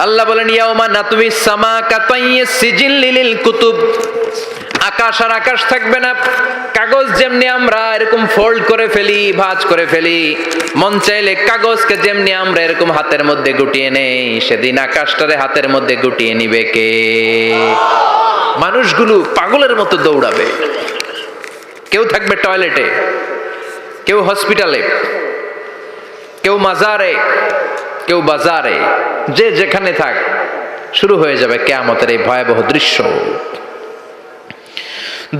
আল্লাহ বলেন ইয়াউমা নাতউইস সামা কাতাইয়িস সিজিল্লি লিল কুতুব, আকাশ আর আকাশ থাকবে না। কাগজ যেমনি আমরা এরকম ফোল্ড করে ফেলি, ভাঁজ করে ফেলি, মন চাইলে কাগজকে যেমনি আমরা এরকম হাতের মধ্যে গুটিয়ে নেই, সেদিন আকাশটারে হাতের মধ্যে গুটিয়ে নিবে কে? মানুষগুলো পাগলের মতো দৌড়াবে। কেউ থাকবে টয়লেটে, কেউ হসপিটালে, কেউ মাজারে, কেউ বাজারে, যে যেখানে থাক, শুরু হয়ে যাবে কিয়ামতের এই ভয়াবহ দৃশ্য।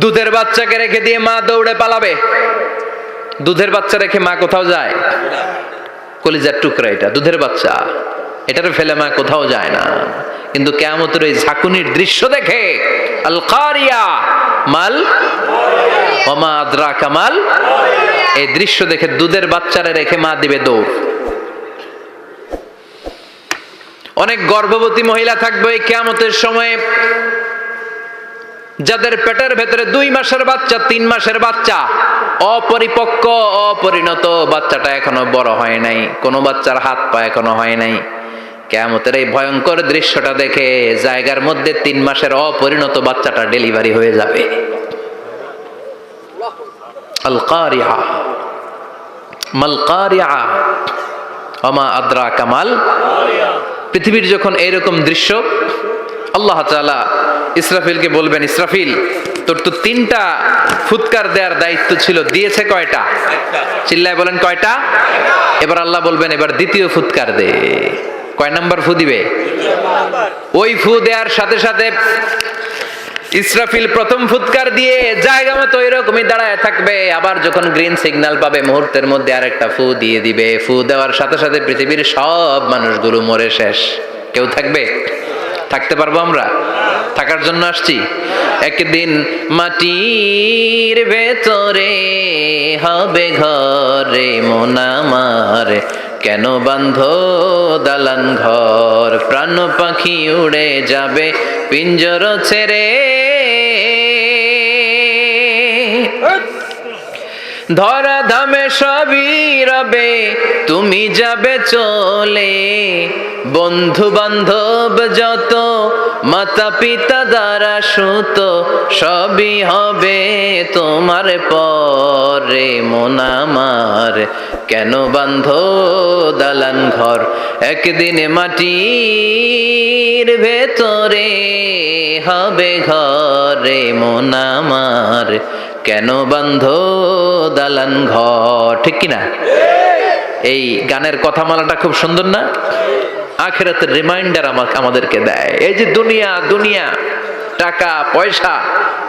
দুধের বাচ্চাকে রেখে দিয়ে মা দৌড়ে পালাবে। দুধের বাচ্চা রেখে মা কোথাও যায়? কলিজার টুকরা এটা, দুধের বাচ্চা, এটারে ফেলে মা কোথাও যায় না। কিন্তু কিয়ামতের এই ঝাঁকুনির দৃশ্য দেখে, আল কারিয়া মাল ওয়া মা আদরাকা মাল, এই দৃশ্য দেখে দুধের বাচ্চারে রেখে মা দিবে দৌড়। অনেক গর্ভবতী মহিলা থাকবে এই কিয়ামতের সময়ে, যাদের পেটের ভেতরে 2 মাসের বাচ্চা, 3 মাসের বাচ্চা, অপরিপক্ক অপরিণত, বাচ্চাটা এখনো বড় হয় নাই, কোনো বাচ্চার হাত পা এখনো হয় নাই। কিয়ামতের এই ভয়ঙ্কর দৃশ্যটা দেখে জায়গার মধ্যে 3 মাসের অপরিণত বাচ্চাটা ডেলিভারি হয়ে যাবে। আল কারিয়া মাল কারিয়া ওয়া মা আদরাকা মাল। পৃথিবীর যখন এরকম দৃশ্য, আল্লাহ তাআলা ইসরাফিলকে বলবেন, ইসরাফিল তোর তো 3টা ফুৎকার দেওয়ার দায়িত্ব ছিল, দিয়েছে কয়টা? চিল্লায় বলেন কয়টা? এবার আল্লাহ বলবেন এবার দ্বিতীয় ফুৎকার দে। কয় নাম্বার ফু দিবে? ওই ফু দেওয়ার সাথে সাথে ইসরাফিল প্রথম ফুৎকার দিয়ে জায়গা মতো এরকমই দাঁড়ায় থাকবে। আবার যখন গ্রিন সিগন্যাল পাবে মুহূর্তের মধ্যে আরেকটা ফু দিয়ে দিবে। ফু দেওয়ার সাথে সাথে পৃথিবীর সব মানুষগুলো মরে শেষ। কেউ থাকবে? থাকতে পারবো আমরা? থাকার জন্য আসছি। একদিন মাটির ভেতরে হবে ঘরে মন আমার, কেন বান্ধ দালান ঘর, প্রাণ পাখি উড়ে যাবে পিঞ্জর ছেড়ে, ধরা ধামে সবই রবে তুমি যাবে চলে, বন্ধু বান্ধব যত মাতা পিতা দ্বারা সুত সবই হবে তোমার পরে মন আমার, কেন বান্ধ দালান ঘর, একদিন মাটির ভেতরে হবে ঘরে মন আমার, কেন বান্ধ দালান ঘর। ঠিক কিনা? এই গানের কথামালাটা খুব সুন্দর না? আখিরাতের রিমাইন্ডার আমাদেরকে দেয়। এই যে দুনিয়া দুনিয়া, টাকা পয়সা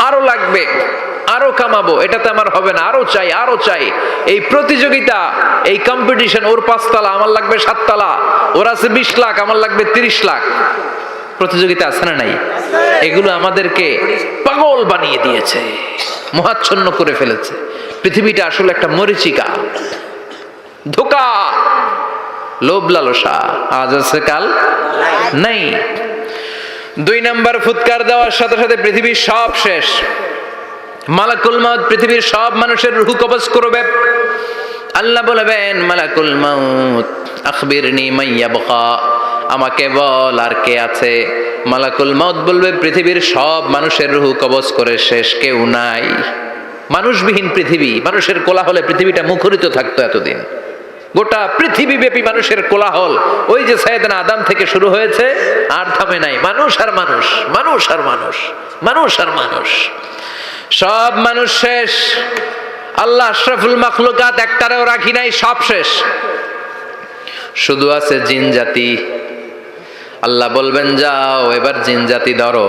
আরো লাগবে, আরো কামাবো, এটাতে আমার হবে না, আরো চাই আরো চাই। এই প্রতিযোগিতা, এই কম্পিটিশন, ওর 5 তলা আমার লাগবে 7 তলা, ওর আছে 20 লাখ আমার লাগবে 30 লাখ। প্রতিযোগিতা আছে না নাই? এগুলো আমাদেরকে পাগল বানিয়ে দিয়েছে, মোহাচ্ছন্ন করে ফেলেছে। পৃথিবীটা আসলে একটা মরীচিকা, ধোঁকা, লোভ লালসা, আজ আছে কাল নাই। 2 নাম্বার ফুৎকার দেওয়ার সাথে সাথে পৃথিবীর সব শেষ। মালাকুল মাউত পৃথিবীর সব মানুষের রূহ কবজ করবে। আল্লাহ বলবেন, মালাকুল মাউত আখবিরনি মান ইয়াবকা, আমাকে বল আর কে আছে। মালাকুল মাউত বলবে, পৃথিবীর সব মানুষের রূহ কবজ করে শেষ, কেউ নাই। মানুষবিহীন পৃথিবী, মানুষের কোলাহলে পৃথিবীটা মুখরিত থাকতো এতদিন। গোটা পৃথিবী ব্যাপী মানুষের কোলাহল, ওই যে সাইয়েদনা আদম থেকে শুরু হয়েছে, আর থামে নাই। মানুষ আর মানুষ, মানুষ আর মানুষ, মানুষ আর মানুষ, সব মানুষ শেষ। আল্লাহ আশরাফুল মাখলুকাত একটারেও রাখি নাই, সব শেষ। শুধু আছে জিন জাতি। আল্লাহ বলবেন, যাও এবার জিন জাতি ধরো,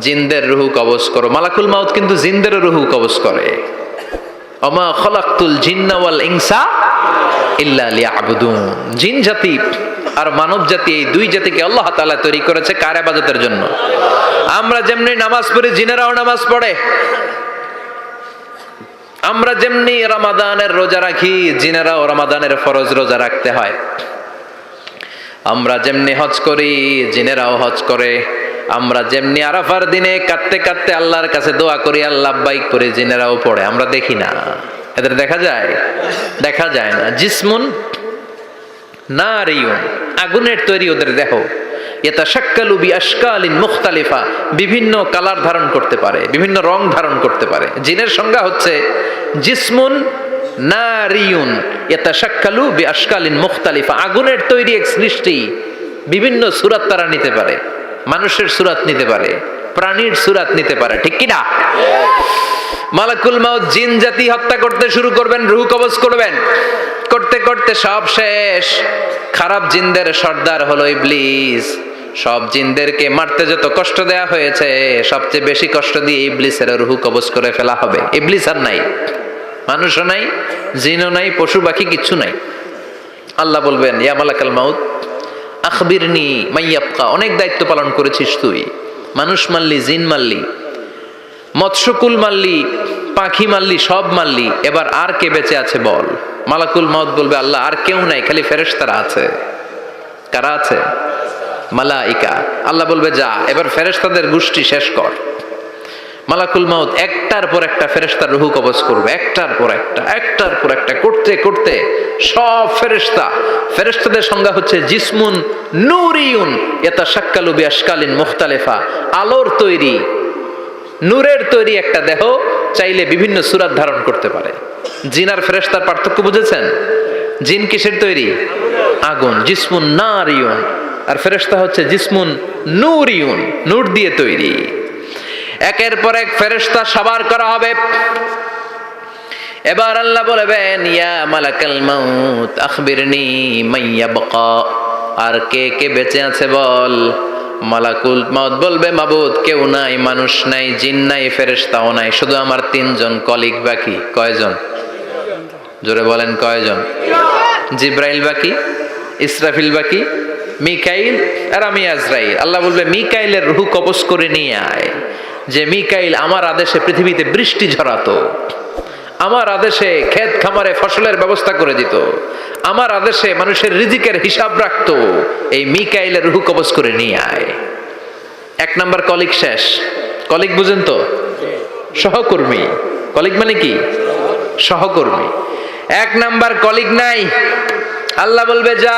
জিনদের রুহু কবজ করো। মালাকুল মাউত কিন্তু জিনদের রুহু কবজ করে। ওমা খলাকতুল জিন্না ওয়াল ইনসা ইল্লা লিয়াবুদুন। জিন জাতি আর মানব জাতি, এই 2 জাতিকে আল্লাহ তাআলা তৈরি করেছে কার ইবাদতের জন্য? আমরা যেমনি নামাজ পড়ি, জিনেরাও নামাজ পড়ে। আমরা যেমনি রমাদানের রোজা রাখি, জিনেরাও রমাদানের ফরজ রোজা রাখতে হয়। আমরা যেমনি হজ করি, জিনেরাও হজ করে। আমরা যেমনি আরাফার দিনে কাঁদতে কাঁদতে আল্লাহর কাছে দোয়া করি, আল্লাহ লাব্বাইক করে, জিনেরাও পড়ে। আমরা দেখি না, এদের দেখা যায়? দেখা যায় না। জিসমুন নারিয়ুন, আগুনের তৈরি ওদের দেহ। ইয়াতাশাক্কালু বিআশকালিন মুখতালিফা, বিভিন্ন কালার ধারণ করতে পারে, বিভিন্ন রং ধারণ করতে পারে। জিনের সংজ্ঞা হচ্ছে জিসমুন নারিয়ুন ইয়াতাশাক্কালু বিআশকালিন মুখতালিফা, আগুনের তৈরি এক সৃষ্টি, বিভিন্ন সূরত তারা নিতে পারে, মানুষের সূরত নিতে পারে, প্রাণীর সূরত নিতে পারে, ঠিক কি না? মালাকুল মাউত জিন জাতি হত্যা করতে শুরু করবেন, রূহ কবজ করবেন, করতে করতে সব শেষ। খারাপ জিনদের সর্দার হলো ইবলিস। সব জিনদেরকে মারতে যত কষ্ট দেয়া হয়েছে, সবচেয়ে বেশি কষ্ট দিয়ে ইবলিসের রূহ কবজ করে ফেলা হবে। ইবলিস আর নাই, মানুষও নাই, জিনও নাই, পশু পাখি কিচ্ছু নাই। আল্লাহ বলবেন, ইয়া মালাকাল মাউত আখবিরনি মাইয়াবকা, অনেক দায়িত্ব পালন করেছিস তুই, মানুষ মারলি, জিন মারলি, মৎস্যকুল মারলি, পাখি মারলি, সব মারলি, এবার আর কে বেঁচে আছে বল। মালাকুল মাউত বলবে, আল্লাহ আর কেউ নাই, খালি ফেরেশতারা আছে। কারা আছে? মালাইকা। আল্লাহ বলবে, যা এবার ফেরেশতাদের গোষ্ঠী শেষ কর। মালাকুল মাউত একটার পর একটা ফেরেশতার রূহ কবজ করবে, একটার পর একটা, একটার পর একটা করতে করতে সব ফেরেশতাদের সংজ্ঞা হচ্ছে জিসমুন নূরিয়ুন ইয়াতাশাক্কালু বিআশকালিন মুখতালিফা, আলোর তৈরি, নূরের তৈরি একটা দেহ, চাইলে বিভিন্ন সূরত ধারণ করতে পারে। জিন আর ফেরেশতার পার্থক্য বুঝেছেন? জিন কিসের তৈরি? আগুন, জিসমুন নারিয়ুন, আর ফেরেশতা হচ্ছে জিসমুন নূরিয়ুন, নূর দিয়ে তৈরি। একের পর এক ফেরেশতা সবার করা হবে। এবার আল্লাহ বলবেন, ইয়া মালাকাল মাউত আখবিরনি মাইয়াবকা, আর কে কে বেঁচে আছে বল। মালাকুল মাউত বলবে, মাবুদ কেউ নাই, মানুষ নাই, জিন নাই, ফেরেশতাও নাই, শুধু আমার তিনজন কলিগ বাকি। কয়জন? জোরে বলেন, কয়জন? জিব্রাইল বাকি, ইসরাফিল বাকি, মিকাইল আর আমি আজরাইল। আল্লাহ বলবে, মিকাইলের রূহ কবজ করে নিয়ে আয়। যে মিকাইল আমার আদেশে পৃথিবীতে বৃষ্টি ঝরাতো, আমার আদেশে ক্ষেত খামারে ফসলের ব্যবস্থা করে দিত, আমার আদেশে মানুষের রিজিকের হিসাব রাখতো, এই মিকাইলের রূহ কবজ করে নিয়ে আয়। এক নাম্বার কলিগ শেষ। কলিগ বুঝেন তো? সহকর্মী। কলিগ মানে কি? সহকর্মী। এক নাম্বার কলিগ নাই। আল্লাহ বলবে, যা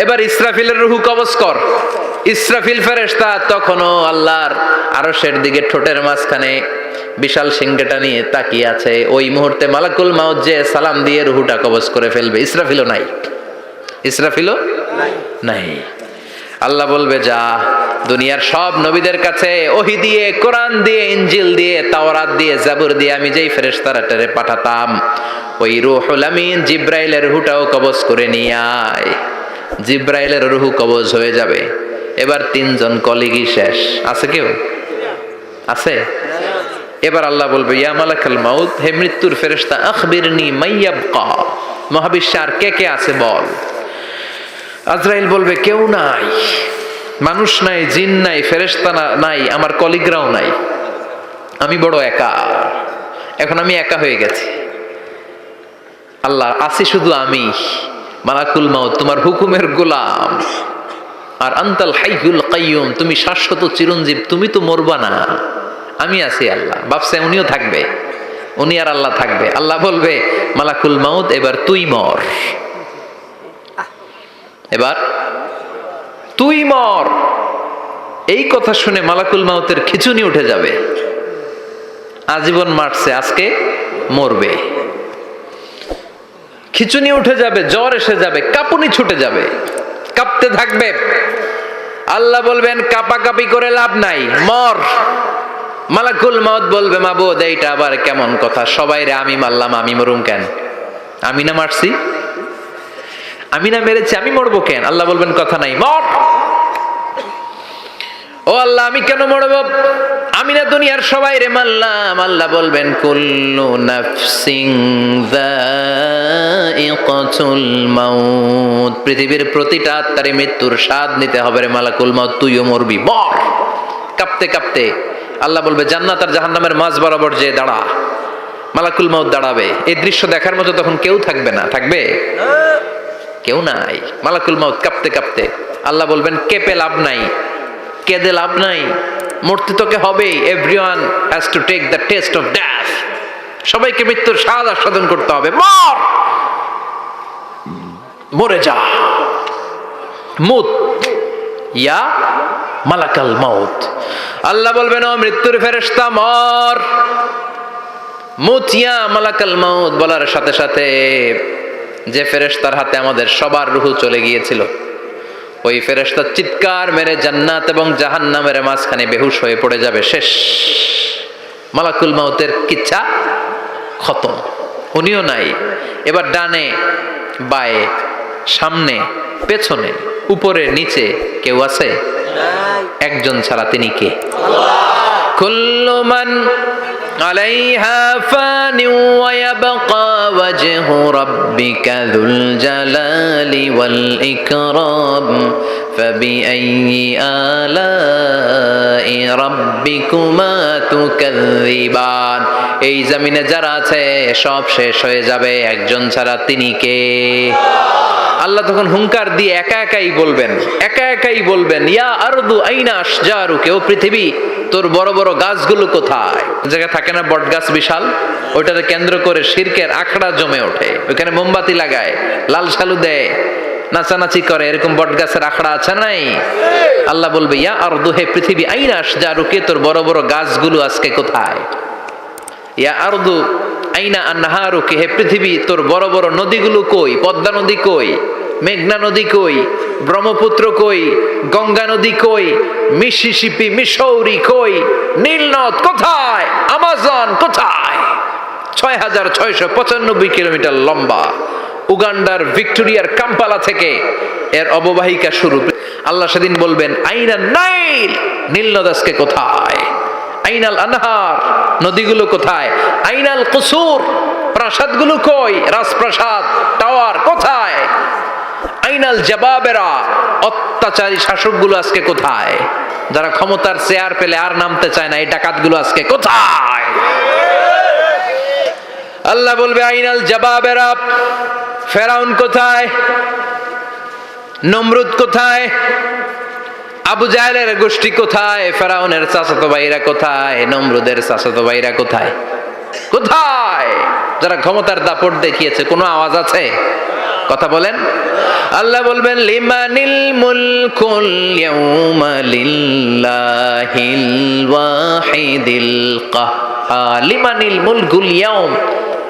এবার ইসরাফিলের রূহ কবজ কর। ইসরাফিল ফেরেশতা তখনও আল্লাহর আরশের দিকে ঠোঁটের মাঝখানে বিশাল সিংহটা নিয়ে তাকিয়ে আছে। ওই মুহূর্তে মালাকুল মাউত যে সালাম দিয়ে রূহটা কবজ করে ফেলবে। ইসরাফিলও নাই, ইসরাফিলও নাই। আল্লাহ বলবে, যা দুনিয়ার সব নবীদের কাছে ওহী দিয়ে, কোরআন দিয়ে, ইনজিল দিয়ে, তাওরাত দিয়ে, জাবুর দিয়ে আমি যেই ফেরেশতারে পাঠাতাম, ওই রূহুল আমিন জিব্রাইলের রূহটাও কবজ করে নিয়ে আয়। জিব্রাইলের রূহ কবজ হয়ে যাবে। এবার তিনজন কলিগই শেষ। আছে কেউ? আছে? এবার আল্লাহ বলবে, ইয়া মালাকাল মাউত, হে মৃত্যুর ফেরেশতা, আখবিরনি মাইয়াবকা, মহাবিশ্বে আর কে কে আছে বল। আজরাইল বলবে, কেউ নাই, মানুষ নাই, জিন নাই, ফেরেশতা নাই, আমার কলিগরাও নাই, আমি বড় একা, এখন আমি একা হয়ে গেছি। আল্লাহ, আছি শুধু আমি। মালাকুল মাউত, তোমার হুকুমের গোলাম, আর আনতাল হাইয়ুল কাইয়ুম, তুমি শাশ্বত চিরঞ্জীব, তুমি তো মরবা না, আমি আছি। আল্লাহ ভাবছে উনিও থাকবে, উনি আর আল্লাহ থাকবে। আল্লাহ বলবে, মালাকুল মাউত এবার তুই মর, এবার তুই মর। এই কথা শুনে মালাকুল মাউতের খিঁচুনি উঠে যাবে। আজীবন মারছে, আজকে মরবে। খিঁচুনি উঠে যাবে, জ্বর এসে যাবে, কাঁপুনি ছুটে যাবে, কাঁপতে থাকবে। আল্লাহ বলবেন, কাঁপাকাঁপি করে লাভ নাই, মর। মালাকুল মাউত বলবে, মাবুদ এইটা আবার কেমন কথা, সবাই রে আমি মারলাম, আমি মরুম কেন? আমি না মারছি, আমি না মেরেছি, আমি মরবো কেন? আল্লাহ বলবেন, কথা নাই, মর। ও আল্লাহ, আমি কেন মরবো? আমি না দুনিয়ার সবাই রে মারলাম। আল্লাহ বলবেন, কুল্লু নাফসিন যায়িকাতুল মাউত, পৃথিবীর প্রতিটা আত্মারে মৃত্যুর স্বাদ নিতে হবে রে মালাকুল মাউত, তুইও মরবি, মর। কাঁপতে কাঁপতে আল্লাহ বলবে, জান্নাত আর জাহান্নামের মাঝ বরাবর যে দাঁড়া। মালাকুল মাউত দাঁড়াবে। এই দৃশ্য দেখার মতো তখন কেউ থাকবে না। থাকবে? কেউ নাই। মালাকুল মাউত কাঁপতে কাঁপতে আল্লাহ বলবেন, কেঁপে লাভ নাই, কেঁদে লাভ নাই, মরতে তোকে হবেই। Everyone has to take the test of death, সবাইকে মৃত্যুর স্বাদ আস্বাদন করতে হবে। মর, মরে যা, মুত, ইয়া মালাকাল মাউত। আল্লাহ বলবেন ও মৃত্যুর ফেরেশতা মর। মুত ইয়া মালাকাল মাউত বলার সাথে সাথে যে ফেরেশতার হাতে আমাদের সবার রূহ চলে গিয়েছিল, ওই ফেরেশতা চিৎকার মেরে জান্নাত এবং জাহান্নামের মাঝখানে বেহুশ হয়ে পড়ে যাবে। শেষ, মালাকুল মাউতের কিচ্ছা খতম, উনিও নাই। এবার ডানে বায়ে সামনে পেছনে উপরে নিচে কেউ আছে? একজন ছাড়া, তিনি কে? কুল্লু মান আলাইহা ফানি ওয়া ইয়াবকা ওয়াজহু রাব্বিকা যুল জালালি ওয়াল ইকরাম ফাবিআইয়ি আলাই রাব্বিকুমা তুকাযযিবান। এই জমিনে যারা আছে সব শেষ হয়ে যাবে, একজন ছাড়া, তিনি কে? আল্লাহ তখন হুঙ্কার দিয়ে একা একাই বলবেন ইয়া আরদু আইনা আশজারুকা, ও পৃথিবী তোর বড় বড় গাছগুলো কোথায়? জায়গা থাকে না বট গাছ বিশাল, ওইটাতে কেন্দ্র করে শিরকের আখড়া জমে ওঠে, ওইখানে মোমবাতি লাগায়, লাল শালু দেয়, নাচানাচি করে, এরকম বট গাছের আখড়া আছে নাই? আল্লাহ বলবে ইয়া আরদু, হে পৃথিবী, আইনা আশজারুকা, তোর বড় বড় গাছগুলো আজকে কোথায়? ইয়া আরদু আইনা আনহারুকা, হে পৃথিবী তোর বড় বড় নদীগুলো কই? পদ্মা নদী কই? মেঘনা নদী কই? ব্রহ্মপুত্র কই? গঙ্গা নদী কই? মিসিসিপি, মিসৌরি কই? নীল নদ কোথায়? আমাজন কোথায়? ৬৬৯৫ কিলোমিটার লম্বা, উগান্ডার ভিক্টোরিয়ার কাম্পালা থেকে এর অববাহিকা শুরু। আল্লাহ সেদিন বলবেন আইনা নাইল, নীল নদ আজকে কোথায়? আইনাল আনহার, নদীগুলো কোথায়? আইনাল কুসুর, প্রাসাদগুলো কই? রাজপ্রাসাদ, টাওয়ার কোথায়? আইনাল জাবাবেরা, অত্যাচারী শাসকগুলো আজকে কোথায়? যারা ক্ষমতার চেয়ার পেলে আর নামতে চায় না, এই ডাকাতগুলো আজকে কোথায়? আল্লাহ বলবে আইনাল জাবাবেরা, ফেরাউন কোথায়? নমরুদ কোথায়? আবু জাহেলের গোষ্ঠী কোথায়? ফেরাউনের চাচাতো ভাইরা কোথায়? নমরুদের চাচাতো ভাইরা কোথায়? কোথায়? যারা ক্ষমতার দাপট দেখিয়েছে, কোনো আওয়াজ আছে? কথা বলেন। আল্লাহ বলবেন লিমানিল মুলকুল ইয়াউমা লিল্লাহিল ওয়াহিদিল কাহ্হার। লিমানিল মুলকুল ইয়াউম,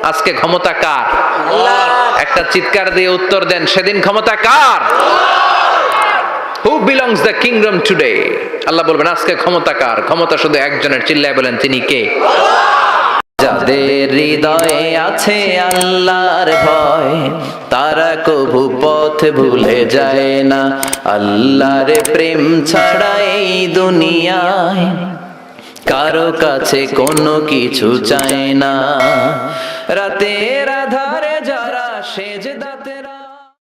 আজকে ক্ষমতা কার? আল্লাহ। একটা চিৎকার দিয়ে উত্তর দেন, সেদিন ক্ষমতা কার? Who belongs the kingdom today? আল্লাহ বলবেন আজকে ক্ষমতা কার? ক্ষমতা শুধু একজনের, চিল্লায় বলেন তিনি কে? যাদের হৃদয়ে আছে আল্লাহর ভয়, তারা কভু পথ ভুলে যায় না। আল্লাহর প্রেম ছাড়া এই দুনিয়ায় কারো কাছে কোনো কিছু চায় না। রাতের আধার